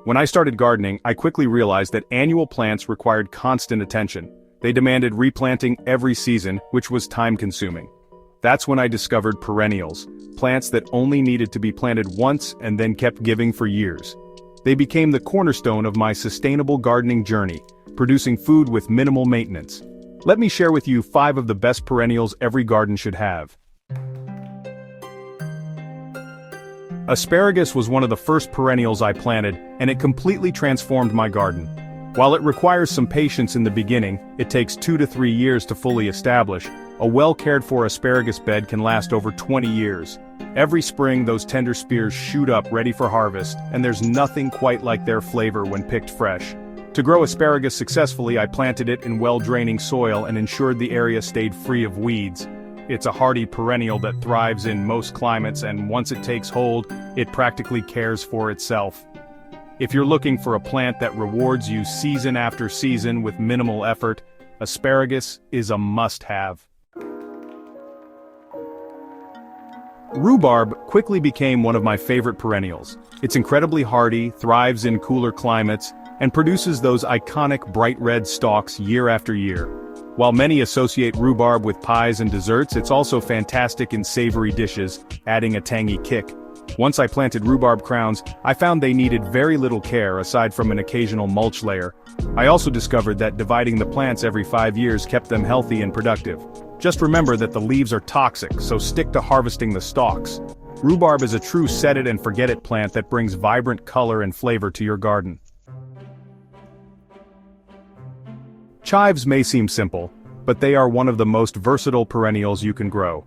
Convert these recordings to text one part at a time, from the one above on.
When I started gardening, I quickly realized that annual plants required constant attention. They demanded replanting every season, which was time-consuming. That's when I discovered perennials, plants that only needed to be planted once and then kept giving for years. They became the cornerstone of my sustainable gardening journey, producing food with minimal maintenance. Let me share with you 5 of the best perennials every garden should have. Asparagus was one of the first perennials I planted, and it completely transformed my garden. While it requires some patience in the beginning, it takes 2 to 3 years to fully establish. A well-cared-for asparagus bed can last over 20 years. Every spring those tender spears shoot up ready for harvest, and there's nothing quite like their flavor when picked fresh. To grow asparagus successfully, I planted it in well-draining soil and ensured the area stayed free of weeds. It's a hardy perennial that thrives in most climates, and once it takes hold, it practically cares for itself. If you're looking for a plant that rewards you season after season with minimal effort, asparagus is a must-have. Rhubarb quickly became one of my favorite perennials. It's incredibly hardy, thrives in cooler climates, and produces those iconic bright red stalks year after year. While many associate rhubarb with pies and desserts, it's also fantastic in savory dishes, adding a tangy kick. Once I planted rhubarb crowns, I found they needed very little care aside from an occasional mulch layer. I also discovered that dividing the plants every 5 years kept them healthy and productive. Just remember that the leaves are toxic, so stick to harvesting the stalks. Rhubarb is a true set-it-and-forget-it plant that brings vibrant color and flavor to your garden. Chives may seem simple, but they are one of the most versatile perennials you can grow.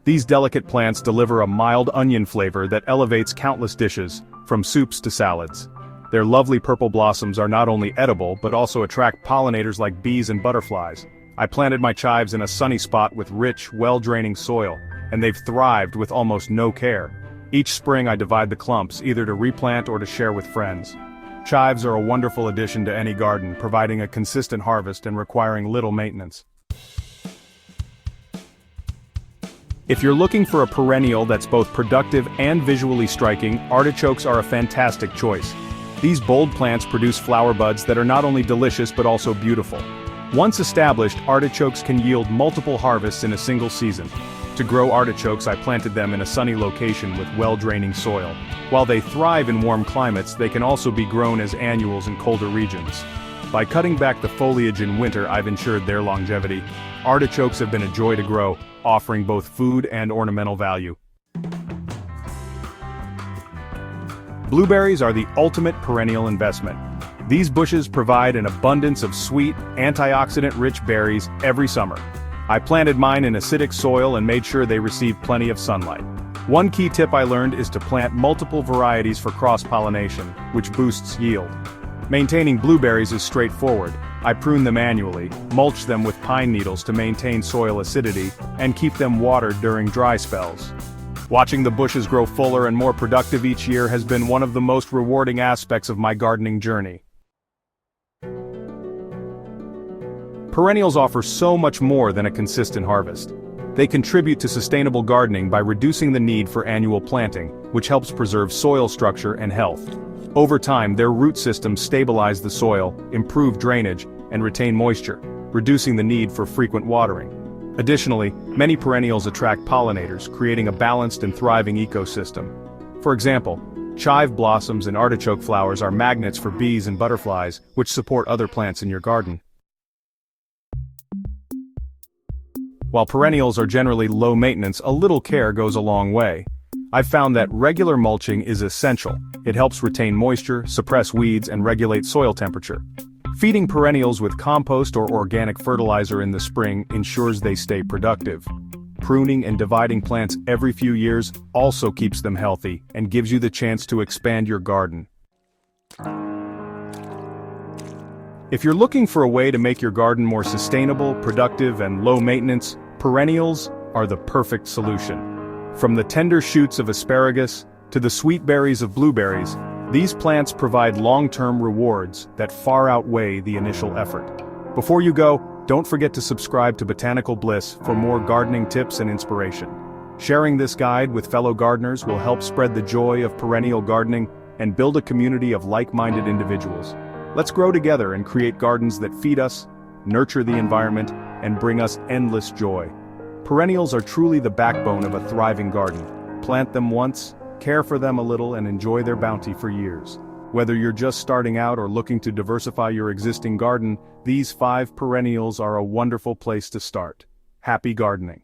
These delicate plants deliver a mild onion flavor that elevates countless dishes, from soups to salads. Their lovely purple blossoms are not only edible but also attract pollinators like bees and butterflies. I planted my chives in a sunny spot with rich, well-draining soil, and they've thrived with almost no care. Each spring I divide the clumps, either to replant or to share with friends. Chives are a wonderful addition to any garden, providing a consistent harvest and requiring little maintenance. If you're looking for a perennial that's both productive and visually striking, artichokes are a fantastic choice. These bold plants produce flower buds that are not only delicious but also beautiful. Once established, artichokes can yield multiple harvests in a single season. To grow artichokes, I planted them in a sunny location with well-draining soil. While they thrive in warm climates, they can also be grown as annuals in colder regions. By cutting back the foliage in winter, I've ensured their longevity. Artichokes have been a joy to grow, offering both food and ornamental value. Blueberries are the ultimate perennial investment. These bushes provide an abundance of sweet, antioxidant-rich berries every summer. I planted mine in acidic soil and made sure they received plenty of sunlight. One key tip I learned is to plant multiple varieties for cross-pollination, which boosts yield. Maintaining blueberries is straightforward. I prune them annually, mulch them with pine needles to maintain soil acidity, and keep them watered during dry spells. Watching the bushes grow fuller and more productive each year has been one of the most rewarding aspects of my gardening journey. Perennials offer so much more than a consistent harvest. They contribute to sustainable gardening by reducing the need for annual planting, which helps preserve soil structure and health. Over time, their root systems stabilize the soil, improve drainage, and retain moisture, reducing the need for frequent watering. Additionally, many perennials attract pollinators, creating a balanced and thriving ecosystem. For example, chive blossoms and artichoke flowers are magnets for bees and butterflies, which support other plants in your garden. While perennials are generally low maintenance, a little care goes a long way. I've found that regular mulching is essential. It helps retain moisture, suppress weeds, and regulate soil temperature. Feeding perennials with compost or organic fertilizer in the spring ensures they stay productive. Pruning and dividing plants every few years also keeps them healthy and gives you the chance to expand your garden. If you're looking for a way to make your garden more sustainable, productive, and low maintenance, perennials are the perfect solution. From the tender shoots of asparagus to the sweet berries of blueberries, these plants provide long-term rewards that far outweigh the initial effort. Before you go, don't forget to subscribe to Botanical Bliss for more gardening tips and inspiration. Sharing this guide with fellow gardeners will help spread the joy of perennial gardening and build a community of like-minded individuals. Let's grow together and create gardens that feed us, nurture the environment, and bring us endless joy. Perennials are truly the backbone of a thriving garden. Plant them once, care for them a little, and enjoy their bounty for years. Whether you're just starting out or looking to diversify your existing garden, these 5 perennials are a wonderful place to start. Happy gardening!